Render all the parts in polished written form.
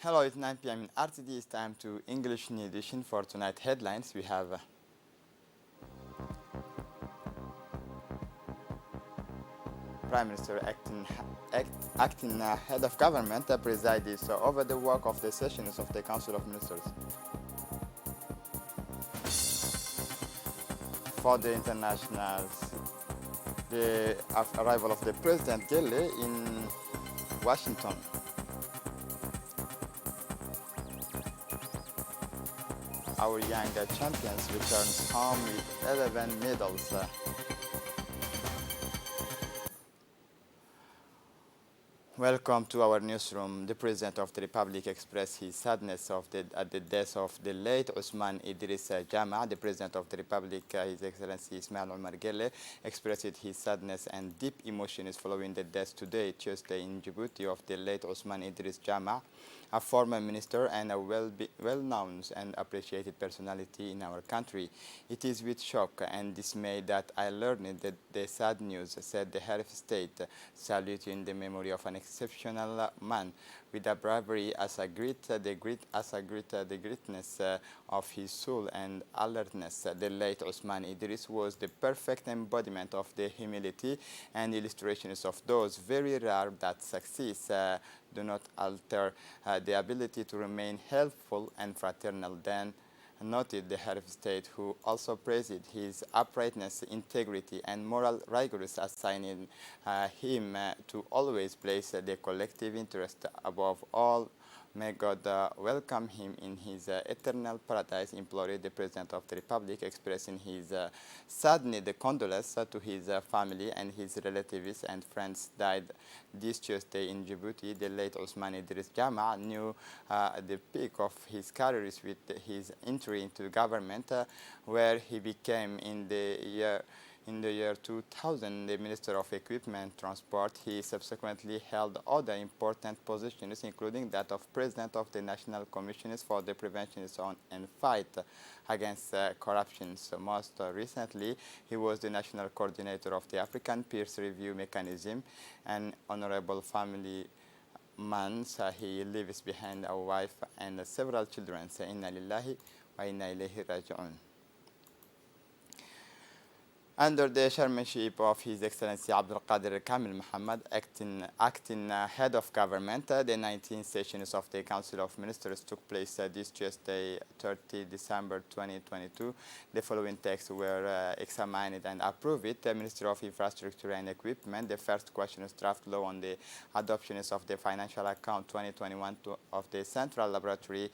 Hello, it's 9 p.m. in RTD. It's time to English New Edition for tonight headlines. We have Prime Minister acting head of government presides over the work of the sessions of the Council of Ministers. For the internationals, the arrival of the President Gele in Washington. Our young champions returns home with 11 medals. Welcome to our newsroom. The President of the Republic expressed his sadness at the death of the late Osman Idris Jama. The President of the Republic, His Excellency Ismail Omar Guelleh, expressed his sadness and deep emotions following the death today, Tuesday, in Djibouti, of the late Osman Idris Jama, a former minister and a well-known and appreciated personality in our country. It is with shock and dismay that I learned the sad news, said the head of state, saluting the memory of an exceptional man with a bravery as a the greatness of his soul and alertness. The late Osman Idris was the perfect embodiment of the humility and illustrations of those very rare that success do not alter the ability to remain helpful and fraternal. Then noted the head of state, who also praised his uprightness, integrity, and moral rigorous, assigning him to always place the collective interest above all. May God welcome him in his eternal paradise, implored the President of the Republic, expressing his saddened condolence to his family and his relatives and friends died this Tuesday in Djibouti. The late Osman Idris Jama knew the peak of his career with his entry into government, where he became in the year 2000 the Minister of Equipment Transport. He subsequently held other important positions, including that of President of the National Commissions for the Prevention and Fight against Corruption. So most recently, he was the National Coordinator of the African Peers Review Mechanism. An honorable family man. He leaves behind a wife and several children. Inna lillahi wa inna ilayhi raji'un. Under the chairmanship of His Excellency Abdul Qadir Kamil Muhammad, acting head of government, the 19th sessions of the Council of Ministers took place this Tuesday, 30 December 2022. The following texts were examined and approved. The Ministry of Infrastructure and Equipment, the first question is draft law on the adoption of the financial account 2021 of the Central Laboratory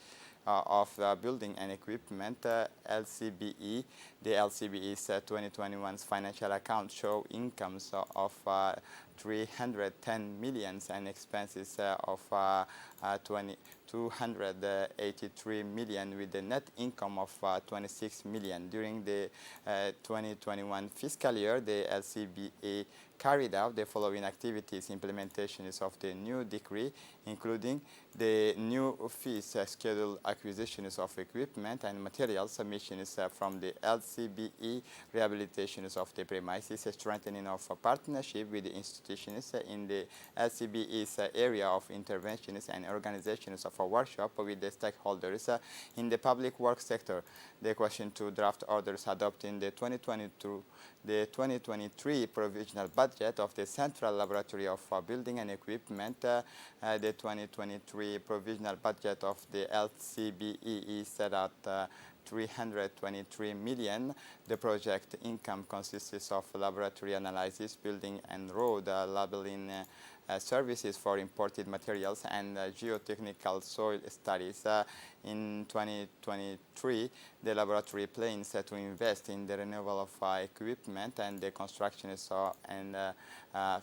of Building and Equipment, LCBE. The LCBE's 2021's financial account show incomes of 310 million and expenses of 283 million, with the net income of 26 million. During the 2021 fiscal year, the LCBA carried out the following activities: implementations of the new decree, including the new fees schedule, acquisitions of equipment and materials, submissions from the LCBE, rehabilitations of the premises, strengthening of a partnership with the institutions in the LCBE's area of interventions, and organizations of a workshop with the stakeholders in the public work sector. The question to draft orders adopting the 2023 provisional budget of the Central Laboratory of Building and Equipment. The 2023 provisional budget of the LCBE is set at 323 million. The project income consists of laboratory analysis, building and road labeling services for imported materials, and geotechnical soil studies. In 2023, the laboratory plans to invest in the renewal of equipment and the construction and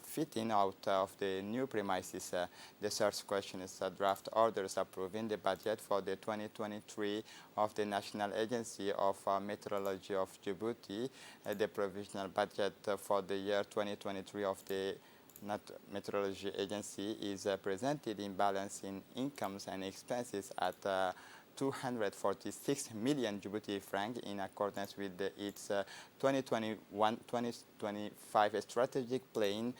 fitting out of the new premises. The third question is draft orders approving the budget for the 2023 of the National Agency of Meteorology of Djibouti. The provisional budget for the year 2023 of the Meteorology Agency is presented in balance in incomes and expenses at 246 million Djibouti franc, in accordance with its 2021-2025 strategic plan.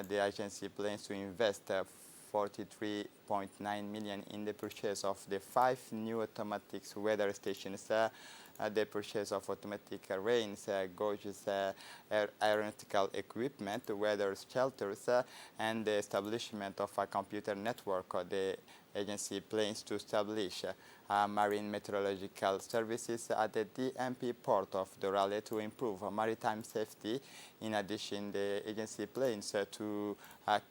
The agency plans to invest 43.9 million in the purchase of the 5 new automatic weather stations, the purchase of automatic rains, gauges, aeronautical equipment, weather shelters, and the establishment of a computer network. The agency plans to establish marine meteorological services at the DMP port of Dorale to improve maritime safety. In addition, the agency plans to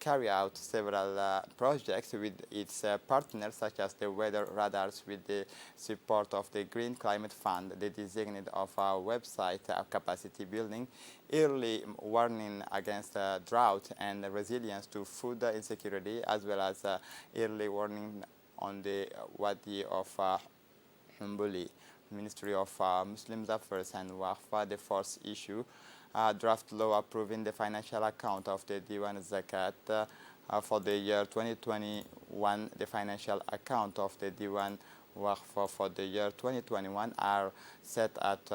carry out several projects with its partners, such as the weather radars with the support of the Green Climate Fund, the design of our website capacity building, early warning against drought and resilience to food insecurity, as well as early warning on the Wadi of Humbuli. Ministry of Muslim Affairs and Waqf, the fourth issue, draft law approving the financial account of the Diwan Zakat for the year 2021. The financial account of the Diwan Waqf for the year 2021 are set at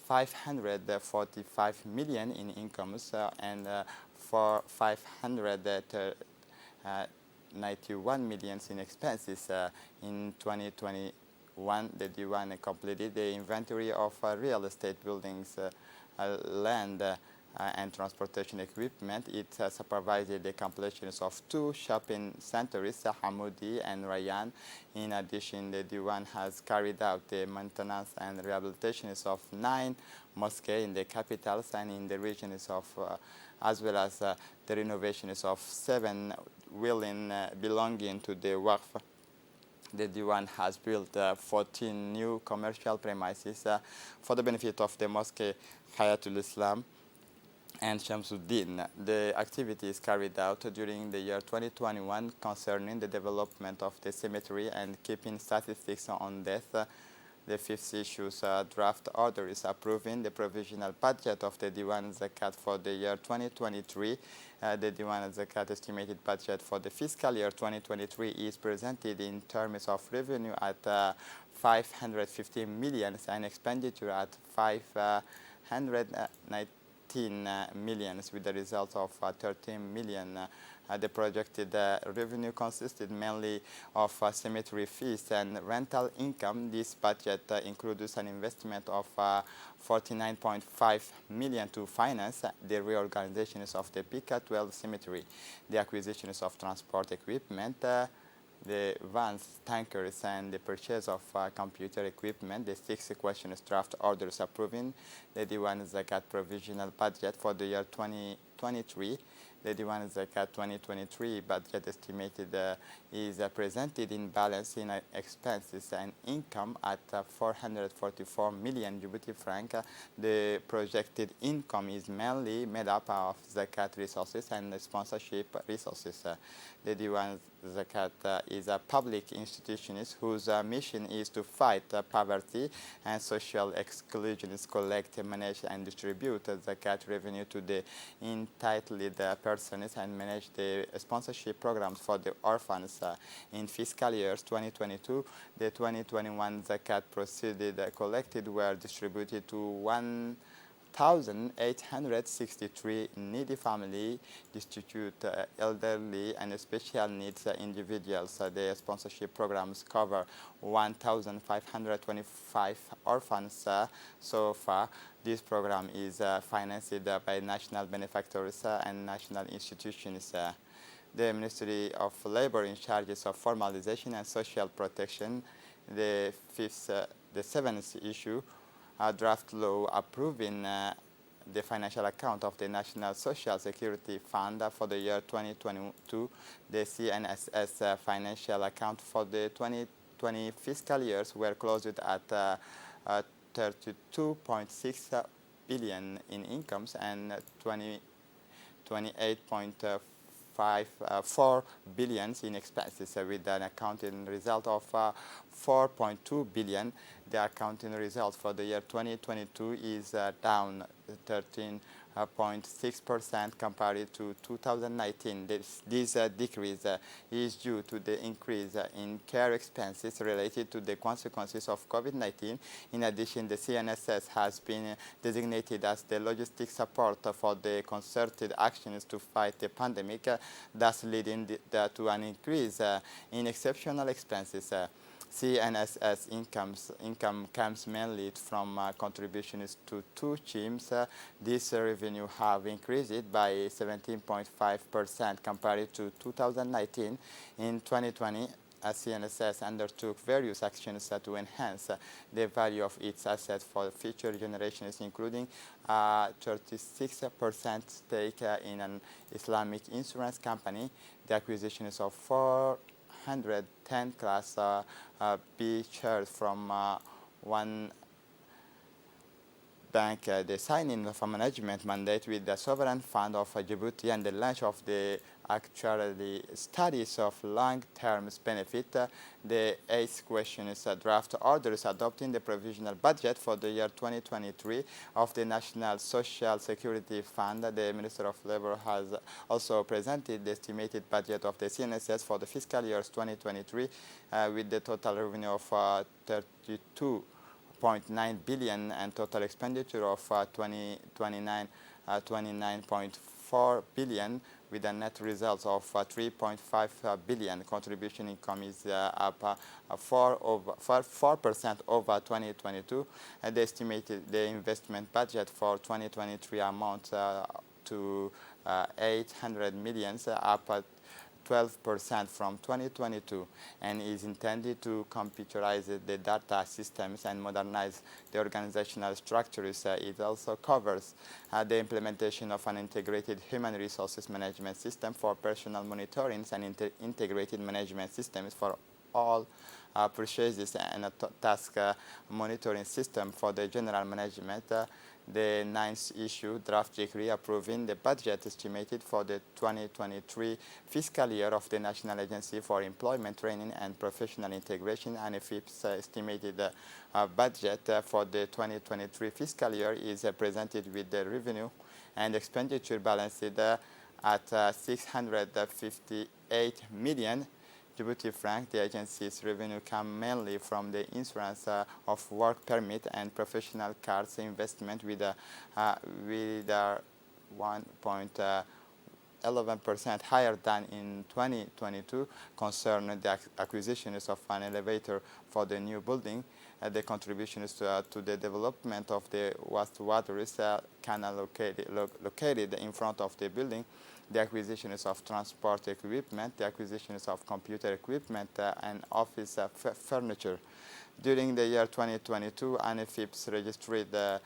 545 million in incomes and for 591 million in expenses. In 2021, the Diwan completed the inventory of real estate buildings, land, and transportation equipment. It supervised the completions of 2 shopping centers, Hamoudi and Rayan. In addition, the Diwan has carried out the maintenance and rehabilitations of 9 mosques in the capitals and in the regions of, as well as the renovations of 7 belonging to the Waqf. The Diwan has built 14 new commercial premises for the benefit of the Mosque Hayatul Islam and Shamsuddin. The activity is carried out during the year 2021 concerning the development of the cemetery and keeping statistics on death. The fifth issue's draft order is approving the provisional budget of the Diwan Zakat for the year 2023. The Diwan Zakat estimated budget for the fiscal year 2023 is presented in terms of revenue at 550 million and expenditure at 519 millions, with the result of 13 million. The projected revenue consisted mainly of cemetery fees and rental income. This budget includes an investment of 49.5 million to finance the reorganizations of the Pika 12 cemetery, the acquisitions of transport equipment, the vans, tankers, and the purchase of computer equipment. The 6 questions draft orders approving the Diwan Zakat provisional budget for the year 2023. The Diwan Zakat 2023 budget estimated is presented in balance in expenses and income at 444 million Djibouti franc. The projected income is mainly made up of Zakat resources and sponsorship resources. The Diwan Zakat is a public institution whose mission is to fight poverty and social exclusion, collect, manage, and distribute Zakat revenue to the entitled persons and manage the sponsorship programs for the orphans. In fiscal years 2022, the 2021 Zakat proceeded collected were distributed to 1,863 needy family, destitute, elderly, and special needs individuals. The sponsorship programs cover 1,525 orphans so far. This program is financed by national benefactors and national institutions. The Ministry of Labor in charge of formalization and social protection. The 7th issue, draft law approving the financial account of the National Social Security Fund for the year 2022. The CNSS financial account for the 2020 fiscal years were closed at 32.6 billion in incomes and 28.4 billion in expenses, with an accounting result of 4.2 billion. The accounting result for the year 2022 is down 13 0.6% compared to 2019. This decrease is due to the increase in care expenses related to the consequences of COVID-19. In addition, the CNSS has been designated as the logistic support for the concerted actions to fight the pandemic, thus leading to an increase in exceptional expenses. CNSS income comes mainly from contributions to two schemes. This revenue have increased by 17.5% compared to 2019. In 2020, CNSS undertook various actions to enhance the value of its assets for future generations, including a 36% stake in an Islamic insurance company, the acquisitions of 410 Class B shares from one bank, the signing of a management mandate with the Sovereign Fund of Djibouti, and the launch of the actually studies of long-term benefit. The eighth question is draft orders adopting the provisional budget for the year 2023 of the National Social Security Fund. The Minister of Labor has also presented the estimated budget of the CNSS for the fiscal years 2023 with the total revenue of 32.9 billion and total expenditure of 29.4 billion, with a net result of 3.5 billion. Contribution income is up 4% over 2022. And the investment budget for 2023 amounts to 800 million, up 12% from 2022, and is intended to computerize the data systems and modernize the organizational structures. It also covers the implementation of an integrated human resources management system for personal monitoring and integrated management systems for all purchases, and a task monitoring system for the general management. The ninth issue, draft decree approving the budget estimated for the 2023 fiscal year of the National Agency for Employment Training and Professional Integration, and AFIP's estimated budget for the 2023 fiscal year is presented with the revenue and expenditure balanced at 658 million Djibouti franc. The agency's revenue come mainly from the insurance of work permit and professional cards investment with a 1.11% higher than in 2022, concerning the acquisitions of an elevator for the new building. The contributions to the development of the wastewater canal located in front of the building, the acquisitions of transport equipment, the acquisitions of computer equipment and office furniture. During the year 2022, ANEFIPS registered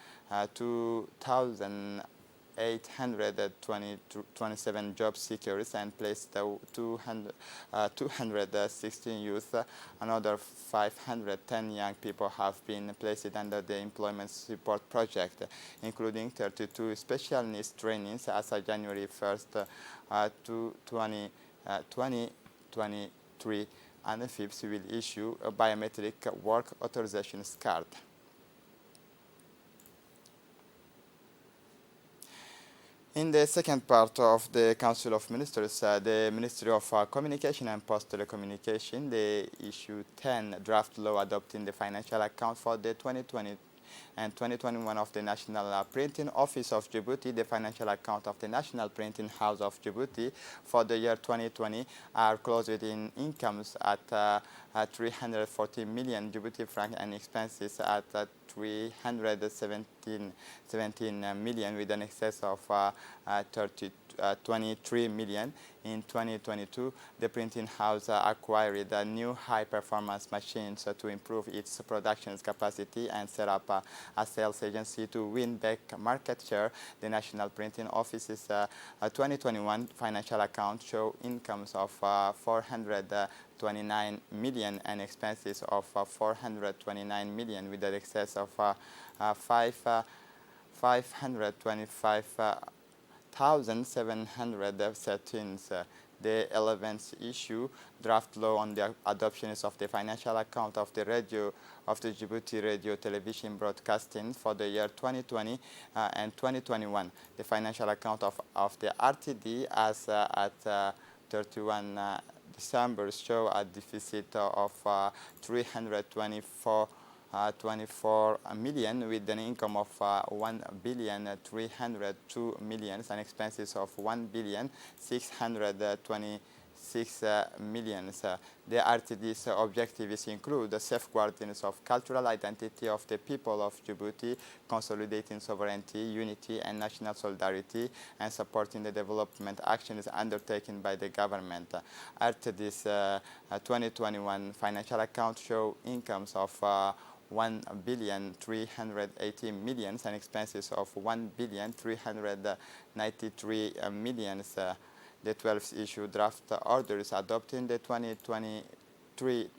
2,827 job seekers and placed 216 youth. Another 510 young people have been placed under the employment support project, including 32 special needs trainings as of January 1st, 2023. ANEFIPS will issue a biometric work authorization card. In the second part of the Council of Ministers, the Ministry of Communication and Post Telecommunication, they issued 10 draft law adopting the financial account for the 2020 and 2021 of the National Printing Office of Djibouti. The financial account of the National Printing House of Djibouti for the year 2020 are closed in incomes at 340 million Djibouti franc and expenses at 317 million, with an excess of 23 million. In 2022, the printing house acquired new high-performance machines to improve its production capacity and set up a sales agency to win back market share. The National Printing Office's 2021 financial account show incomes of 429 million and expenses of 429 million, with an excess of 525,713. the 11th issue draft law on the adoption of the financial account of the radio of the Djibouti radio television broadcasting for the year 2020 and 2021. The financial account of the RTD as at 31 December show a deficit of 324 million with an income of 1,302,000,000 and expenses of 1,626 million. The RTD's objectives include the safeguarding of cultural identity of the people of Djibouti, consolidating sovereignty, unity, and national solidarity, and supporting the development actions undertaken by the government. RTD's 2021 financial account show incomes of 1,380,000,000 and expenses of 1,393,000,000. The 12th issue draft orders adopting the 2023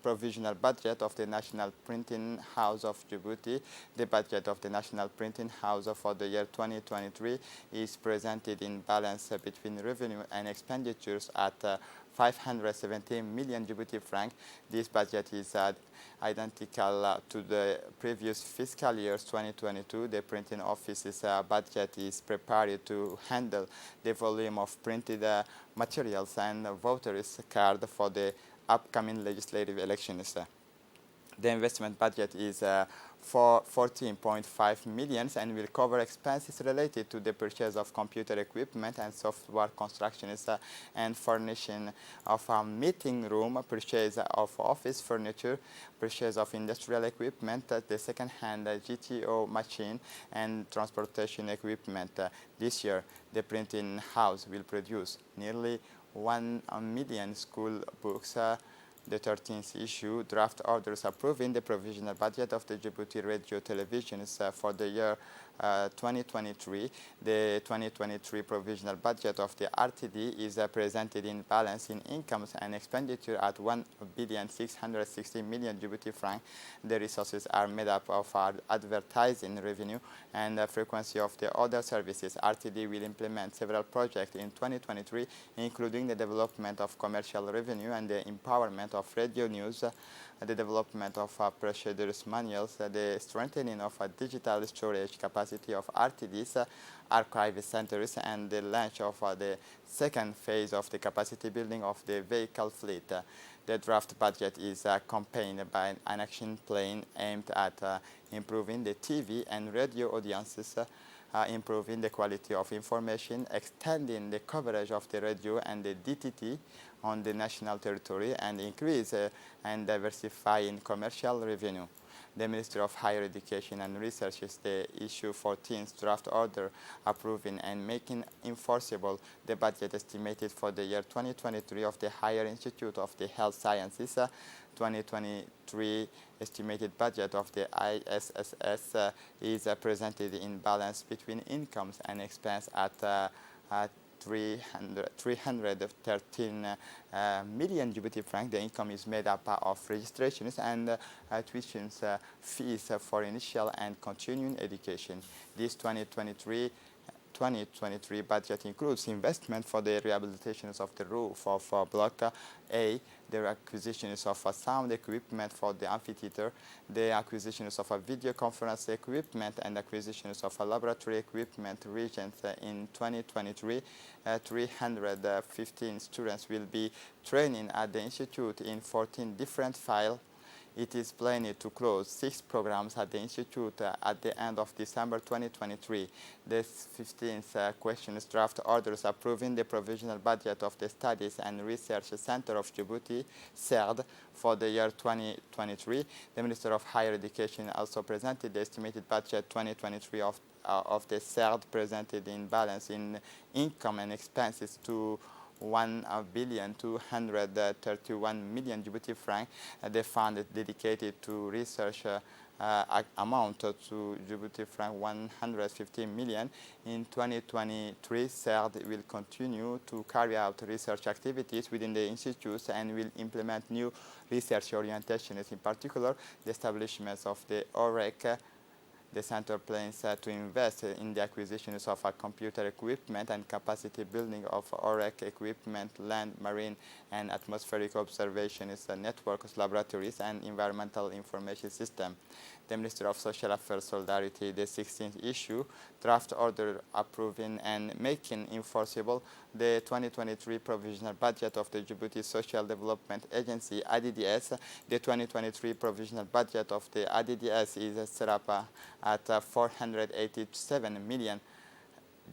provisional budget of the National Printing House of Djibouti. The budget of the National Printing House for the year 2023 is presented in balance between revenue and expenditures at 517 million Djibouti franc. This budget is identical to the previous fiscal year's 2022. The printing office's budget is prepared to handle the volume of printed materials and voters' card for the upcoming legislative elections. The investment budget is for 14.5 million and will cover expenses related to the purchase of computer equipment and software constructions and furnishing of a meeting room, purchase of office furniture, purchase of industrial equipment, the second-hand GTO machine, and transportation equipment. This year, the printing house will produce nearly 1 million school books. The 13th issue draft orders approving the provisional budget of the Djibouti radio televisions for the year 2023. The 2023 provisional budget of the RTD is presented in balance in incomes and expenditure at 1,660,000,000 Djibouti franc. The resources are made up of advertising revenue and the frequency of the other services. RTD will implement several projects in 2023, including the development of commercial revenue and the empowerment of radio news, the development of procedures manuals, the strengthening of digital storage capacity of RTD's archive centers, and the launch of the second phase of the capacity building of the vehicle fleet. The draft budget is accompanied by an action plan aimed at improving the TV and radio audiences, improving the quality of information, extending the coverage of the radio and the DTT on the national territory, and increase and diversifying commercial revenue. The Ministry of Higher Education and Research is the issue 14th draft order approving and making enforceable the budget estimated for the year 2023 of the Higher Institute of the Health Sciences. 2023 estimated budget of the ISSS is presented in balance between incomes and expense at 313 million Djibouti franc. The income is made up of registrations and tuitions fees for initial and continuing education. This 2023 budget includes investment for the rehabilitations of the roof of Block A, the acquisitions of sound equipment for the amphitheater, the acquisitions of video conference equipment, and acquisitions of laboratory equipment regions. In 2023, 315 students will be training at the institute in 14 different fields. It is planned to close 6 programs at the Institute at the end of December 2023. The 15th questions draft orders approving the provisional budget of the Studies and Research Center of Djibouti, CERD, for the year 2023. The Minister of Higher Education also presented the estimated budget 2023 of the CERD, presented in balance in income and expenses to 1,231,000,000 Djibouti franc. The fund dedicated to research amount to Djibouti franc 115 million. In 2023, CERD will continue to carry out research activities within the institutes and will implement new research orientations, in particular the establishment of the OREC, The center plans to invest in the acquisitions of computer equipment and capacity building of OREC equipment, land, marine, and atmospheric observations networks, laboratories, and environmental information system. The Minister of Social Affairs Solidarity, the 16th issue, draft order approving and making enforceable the 2023 provisional budget of the Djibouti Social Development Agency, ADDS. The 2023 provisional budget of the ADDS is set up at 487 million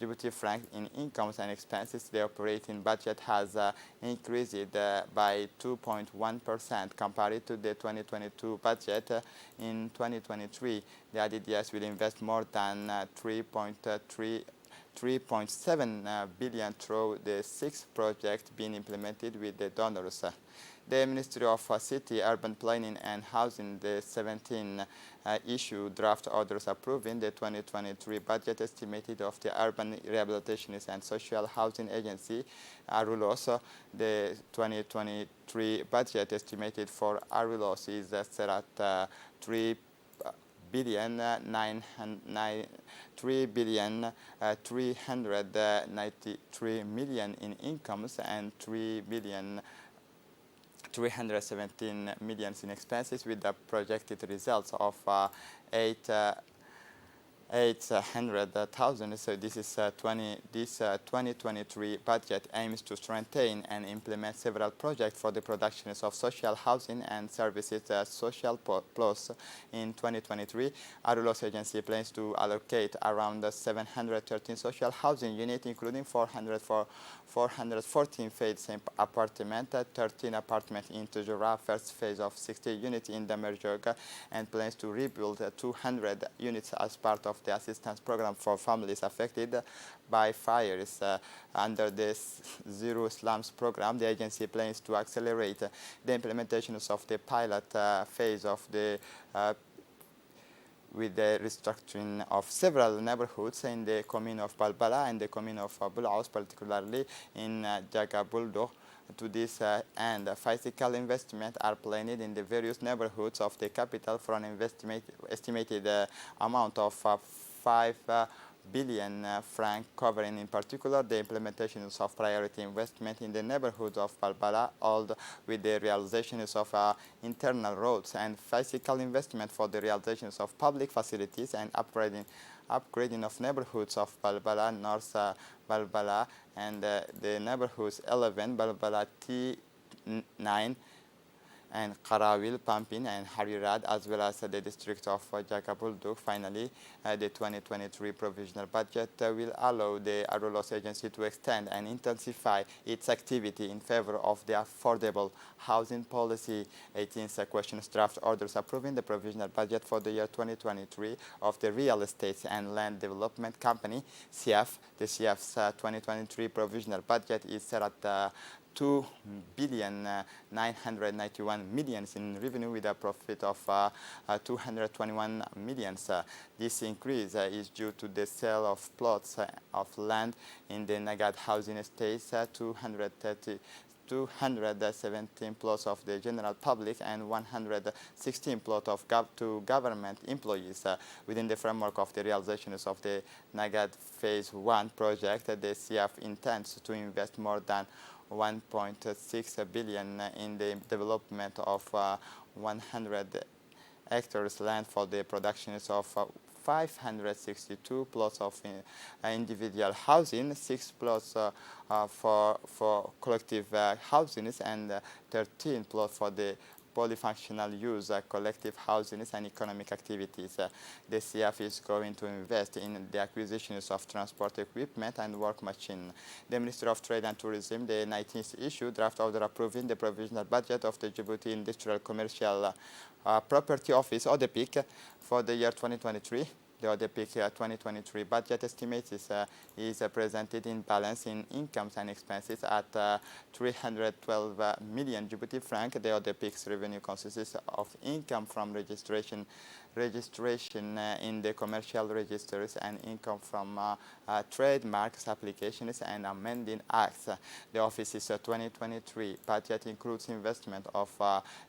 Djibouti franc in incomes and expenses. The operating budget has increased by 2.1% compared to the 2022 budget. In 2023, the ADDS will invest more than 3.7 billion through the 6 projects being implemented with the donors. The Ministry of City, Urban Planning and Housing, the 17th issue draft orders approving the 2023 budget estimated of the Urban Rehabilitation and Social Housing Agency, ARULOS. The 2023 budget estimated for ARULOS is set at 3,393 million in incomes and 317 million in expenses, with the projected results of 800,000. So this is 2023 budget aims to strengthen and implement several projects for the productions of social housing and services. Social Plus in 2023, ARULOS agency plans to allocate around 713 social housing units, including 414 phase apartment, 13 apartments in Tujura, first phase of 60 units in Damerjog, and plans to rebuild 200 units as part of the assistance program for families affected by fires. Under this Zero Slums program, the agency plans to accelerate the implementations of the pilot phase of the with the restructuring of several neighborhoods in the commune of Balbala and the commune of Bulaus, particularly in Jagabuldo. To this end, physical investment are planned in the various neighborhoods of the capital for an estimated amount of 5 billion franc, covering in particular the implementations of priority investment in the neighborhoods of Balbala, all with the realizations of internal roads, and physical investment for the realizations of public facilities and upgrading of neighborhoods of Balbala, North Balbala, and the neighborhoods 11, Balbala T9, and Karawil, Pampin, and Harirad, as well as the district of Jakabulduk. Finally, the 2023 provisional budget will allow the ARULOS agency to extend and intensify its activity in favor of the affordable housing policy. 18th questions draft orders approving the provisional budget for the year 2023 of the Real Estate and Land Development Company, CF. The CF's 2023 provisional budget is set at 2,991 million in revenue, with a profit of 221 million. This increase is due to the sale of plots of land in the Nagad housing estates, 217 plots of the general public and 116 plots of to government employees. Within the framework of the realizations of the Nagad Phase 1 project, the CF intends to invest more than 1.6 billion in the development of 100 hectares land for the productions of 562 plots of individual housing, 6 plots for collective housings, and 13 plots for the polyfunctional use, collective housing and economic activities. The CF is going to invest in the acquisitions of transport equipment and work machine. The Ministry of Trade and Tourism, the 19th issue draft order approving the provisional budget of the Djibouti Industrial Commercial Property Office, ODEPIC, for the year 2023. The ODEPIC 2023 budget estimate is presented in balance in incomes and expenses at 312 million Djibouti franc. The ODEPIC's revenue consists of income from registration in the commercial registers and income from trademarks applications and amending acts. The office's 2023 budget includes investment of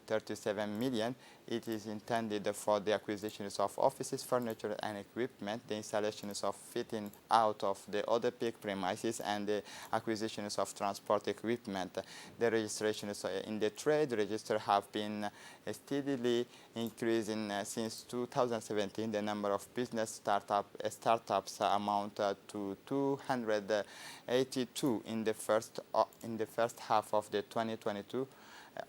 37 million It is intended for the acquisitions of offices, furniture, and equipment, the installations of fitting out of the Olympic premises, and the acquisitions of transport equipment. The registrations in the trade register have been steadily increasing since 2017. The number of business startups amount to 282 in the first half of the 2022.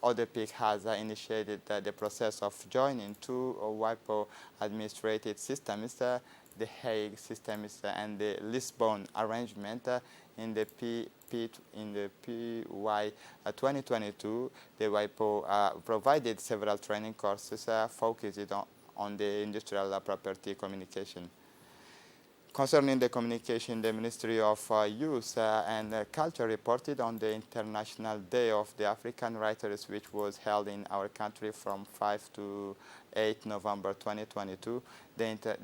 ODPIC has initiated the process of joining two WIPO administrative systems, the Hague systems and the Lisbon arrangement. In the PY 2022, the WIPO provided several training courses focused on the industrial property communication. Concerning the communication, the Ministry of Youth and Culture reported on the International Day of the African Writers, which was held in our country from 5 to 8 November 2022.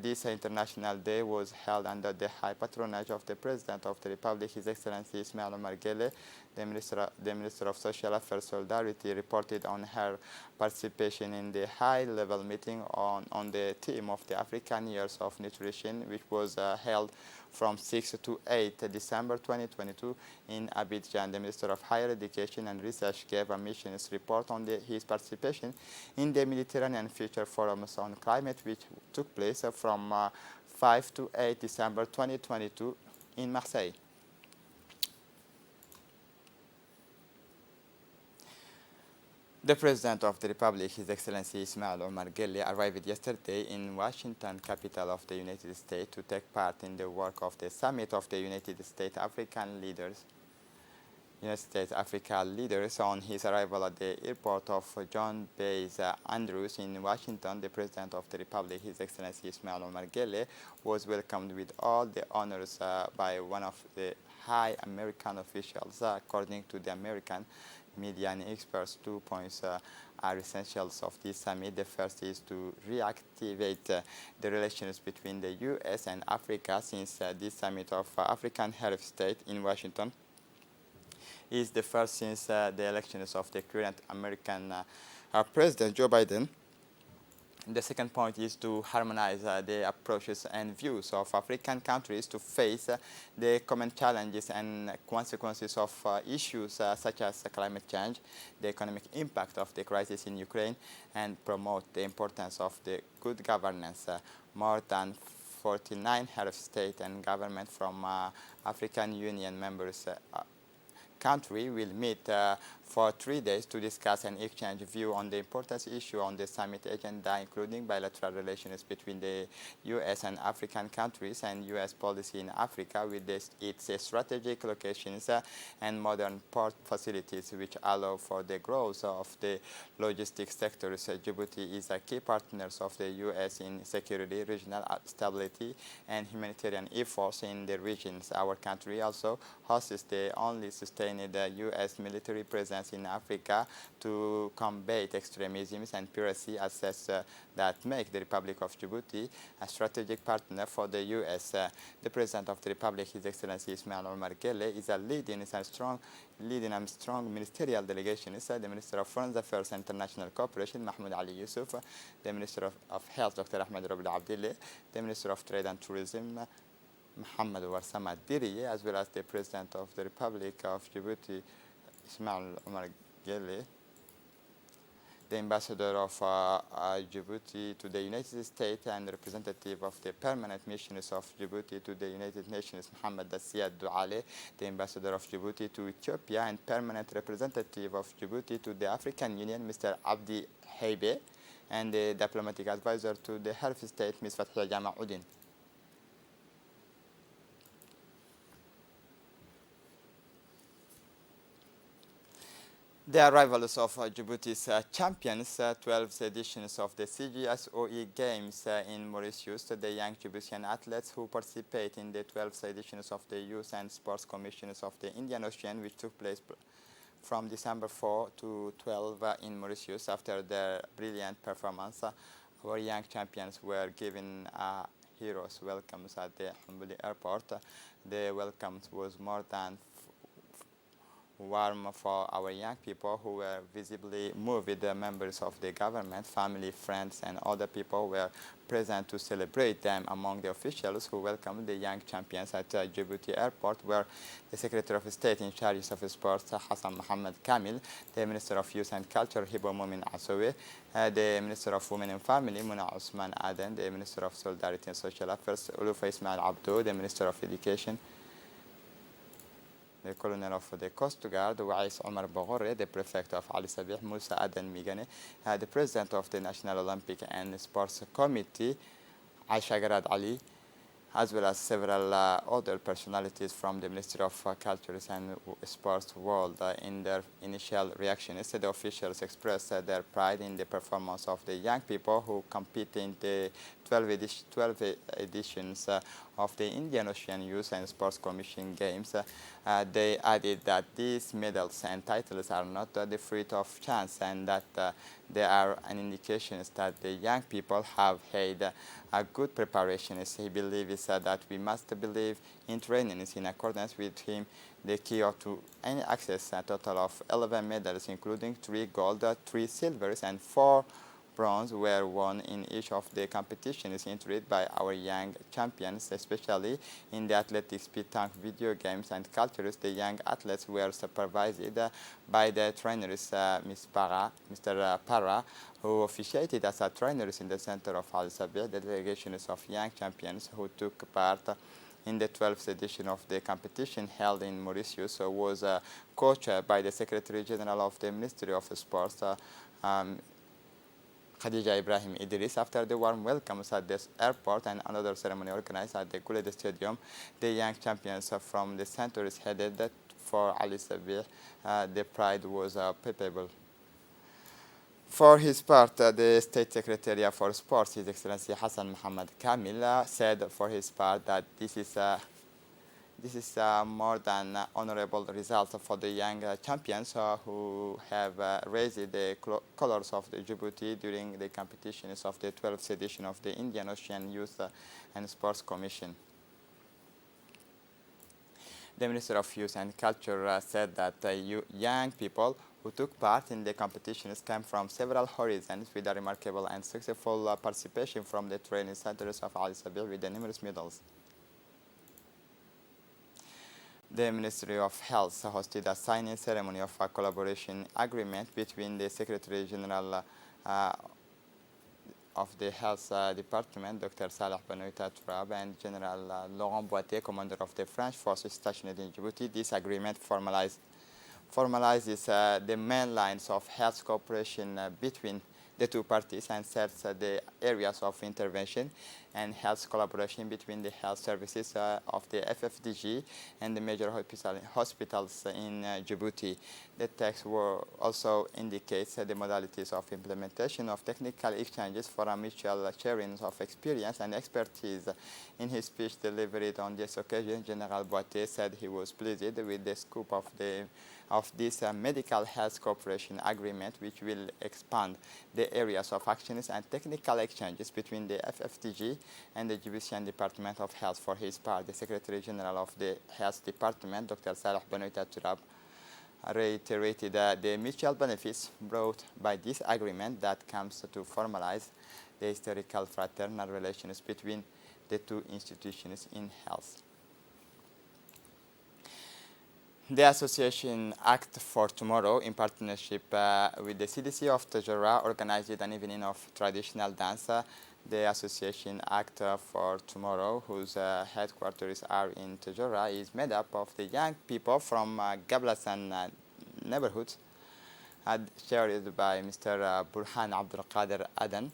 This International Day was held under the high patronage of the President of the Republic, His Excellency Ismail Omar Guelleh. The Minister of Social Affairs Solidarity reported on her participation in the high-level meeting on the theme of the African Years of Nutrition, which was held from 6 to 8 December 2022 in Abidjan. The Minister of Higher Education and Research gave a missions report on his participation in the Mediterranean Future Forums on Climate, which took place from 5 to 8 December 2022 in Marseille. The President of the Republic, His Excellency Ismail Omar Guelleh, arrived yesterday in Washington, capital of the United States, to take part in the work of the Summit of the United States Africa leaders. On his arrival at the airport of John Bays Andrews in Washington, the President of the Republic, His Excellency Ismail Omar Guelleh, was welcomed with all the honors by one of the high American officials. According to the American media and experts, 2 points are essentials of this summit. The first is to reactivate the relations between the U.S. and Africa, since this summit of African head of state in Washington is the first since the elections of the current American President Joe Biden. The second point is to harmonize the approaches and views of African countries to face the common challenges and consequences of issues such as climate change, the economic impact of the crisis in Ukraine, and promote the importance of the good governance. More than 49 heads of state and government from African Union members country will meet for 3 days to discuss and exchange views on the important issue on the summit agenda, including bilateral relations between the U.S. and African countries and U.S. policy in Africa with its strategic locations and modern port facilities which allow for the growth of the logistics sectors. Djibouti is a key partner of the U.S. in security, regional stability, and humanitarian efforts in the regions. Our country also hosts the only sustained U.S. military presence in Africa to combat extremism and piracy, assets that make the Republic of Djibouti a strategic partner for the U.S. The President of the Republic, His Excellency Ismail Omar Guelleh, is leading a strong ministerial delegation. The Minister of Foreign Affairs and International Cooperation, Mahmoud Ali Yusuf, the Minister of Health, Dr. Ahmed Rabil Abdillah, the Minister of Trade and Tourism, Mohamed Warsama Diriye, as well as the President of the Republic of Djibouti, Ismail Omar Guelleh, the Ambassador of Djibouti to the United States and representative of the permanent missions of Djibouti to the United Nations, Mohamed Siad Douale, the Ambassador of Djibouti to Ethiopia and permanent representative of Djibouti to the African Union, Mr. Abdi Heibe, and the diplomatic advisor to the head of state, Ms. Fathia Jama Udin. The arrivals of Djibouti's champions, 12th editions of the CGSOE Games in Mauritius, the young Djiboutian athletes who participate in the 12th editions of the Youth and Sports Commissions of the Indian Ocean, which took place from December 4 to 12 in Mauritius. After their brilliant performance, our young champions were given heroes' welcomes at the Humbuli airport. The welcomes was more than warm for our young people who were visibly moved with the members of the government, family, friends, and other people were present to celebrate them. Among the officials who welcomed the young champions at Djibouti airport were the Secretary of State in charge of sports, Hassan Mohammed Kamil, the Minister of Youth and Culture, Hibo Momin Asowe, the Minister of Women and Family, Muna Osman Aden, the Minister of Solidarity and Social Affairs, Ulufa Ismail Abdo, the Minister of Education, the Colonel of the Coast Guard, Wais Omar Bogore, the Prefect of Ali Sabih, Musa Aden Migane, the President of the National Olympic and Sports Committee, Aisha Garad Ali, as well as several other personalities from the Ministry of Culture and Sports world. In their initial reactions, the officials expressed their pride in the performance of the young people who compete in the 12 editions of the Indian Ocean Youth and Sports Commission Games. They added that these medals and titles are not the fruit of chance, and that they are an indication that the young people have had a good preparation. He believes that we must believe in training in accordance with him. The key to any access a total of 11 medals, including 3 gold, 3 silvers, and 4 bronze were won in each of the competitions entered by our young champions, especially in the athletics, speed tank, video games, and cultures. The young athletes were supervised by the trainers, Mr. Para, who officiated as a trainers in the center of Al Sabih. The delegations of young champions who took part in the 12th edition of the competition held in Mauritius was coached by the Secretary General of the Ministry of Sports, Khadija Ibrahim Idris. After the warm welcomes at this airport and another ceremony organized at the Guled Stadium, the young champions from the centers headed for Ali Sabih. The pride was palpable. For his part, the State Secretary for Sports, His Excellency Hassan Mohammed Kamil, said for his part that this is more than honorable result for the young champions who have raised the colors of the Djibouti during the competitions of the 12th edition of the Indian Ocean Youth and Sports Commission. The Minister of Youth and Culture said that young people who took part in the competitions came from several horizons with a remarkable and successful participation from the training centers of Ali Sabih with the numerous medals. The Ministry of Health hosted a signing ceremony of a collaboration agreement between the Secretary General of the Health Department, Dr. Saleh Benoita Tourab, and General Laurent Boitier, Commander of the French forces stationed in Djibouti. This agreement formalizes the main lines of health cooperation between the two parties and sets the areas of intervention and health collaboration between the health services of the FFDG and the major hospitals in Djibouti. The text also indicates the modalities of implementation of technical exchanges for a mutual sharing of experience and expertise. In his speech delivered on this occasion, General Boitier said he was pleased with the scope of this medical health cooperation agreement, which will expand the areas of actions and technical exchanges between the FFDG and the Djiboutian Department of Health. For his part, the Secretary General of the Health Department, Dr. Saleh Benoita Tourab, reiterated the mutual benefits brought by this agreement that comes to formalize the historical fraternal relations between the two institutions in health. The Association Act for Tomorrow, in partnership with the CDC of Tajura, organized an evening of traditional dance. The Association Act for Tomorrow, whose headquarters are in Tajura, is made up of the young people from Gablasan neighborhoods, chaired by Mr. Burhan Abdul Qadir Adan.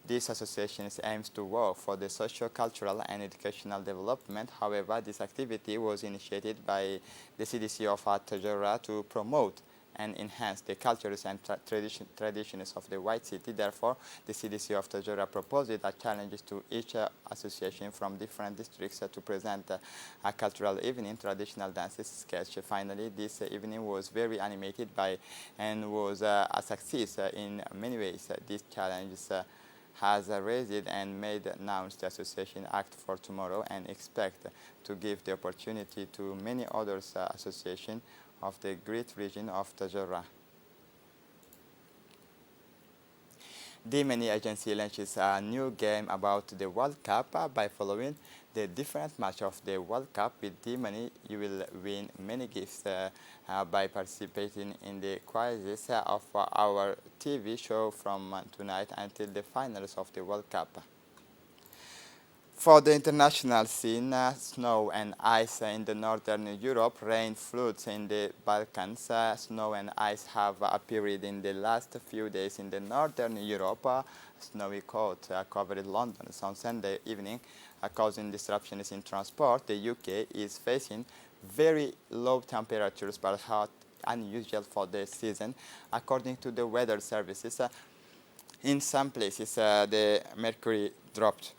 This association aims to work for the socio-cultural and educational development. However, this activity was initiated by the CDC of Tajura to promote and enhance the cultures and traditions of the white city. Therefore, the CDC of Tajura proposed a challenge to each association from different districts to present a cultural evening, traditional dances, sketch. Finally, this evening was very animated and was a success in many ways. This challenge has raised and made known the Association Act for Tomorrow and expect to give the opportunity to many other associations of the great region of Tajura. The Many Agency launches a new game about the World Cup by following the different match of the World Cup. With the money, you will win many gifts by participating in the quizzes of our TV show from tonight until the finals of the World Cup. For the international scene, snow and ice in the northern Europe, rain, floods in the Balkans. Snow and ice have appeared in the last few days in the northern Europe. Snowy coat covered London on Sunday evening, causing disruptions in transport. The UK is facing very low temperatures, but hot, unusual for the season, according to the weather services. In some places, the mercury dropped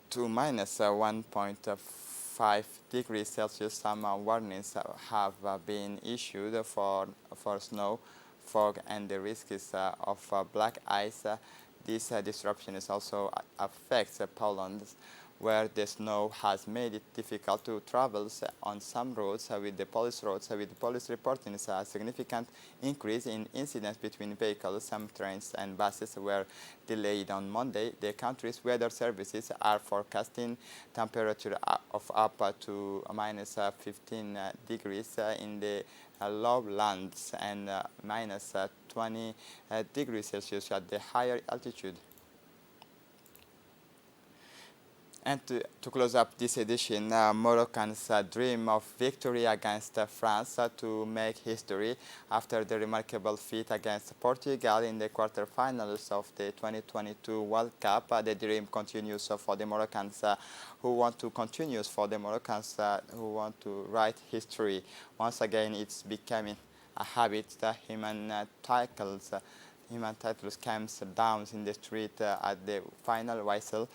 to minus 1.5 degrees Celsius. Some warnings have been issued for snow, fog, and the risks of black ice. This disruption is also affects Poland, where the snow has made it difficult to travel on some roads. With the police reporting a significant increase in incidents between vehicles. Some trains and buses were delayed on Monday. The country's weather services are forecasting temperature of up to minus 15 degrees in the lowlands and minus 20 degrees Celsius at the higher altitude. And to close up this edition, Moroccans dream of victory against France to make history after the remarkable feat against Portugal in the quarterfinals of the 2022 World Cup. The dream continues for the Moroccans who want to write history. Once again, it's becoming a habit that human titles comes down in the street at the final whistle.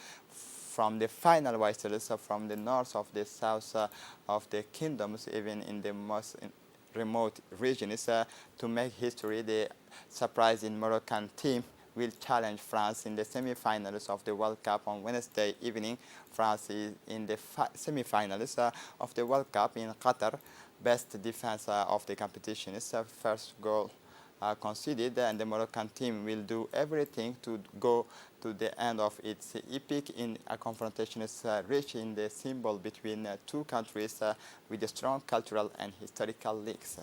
From the final whistles from the north of the south of the kingdoms, even in the most remote regions, to make history. The surprising Moroccan team will challenge France in the semi-finals of the World Cup on Wednesday evening. France is in the semi-finals of the World Cup in Qatar. Best defense of the competition is first goal conceded, and the Moroccan team will do everything to go to the end of its epic in a confrontation is rich in the symbol between two countries with a strong cultural and historical links.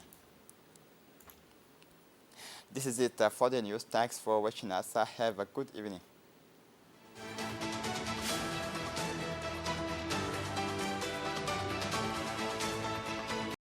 This is it for the news. Thanks for watching us. Have a good evening.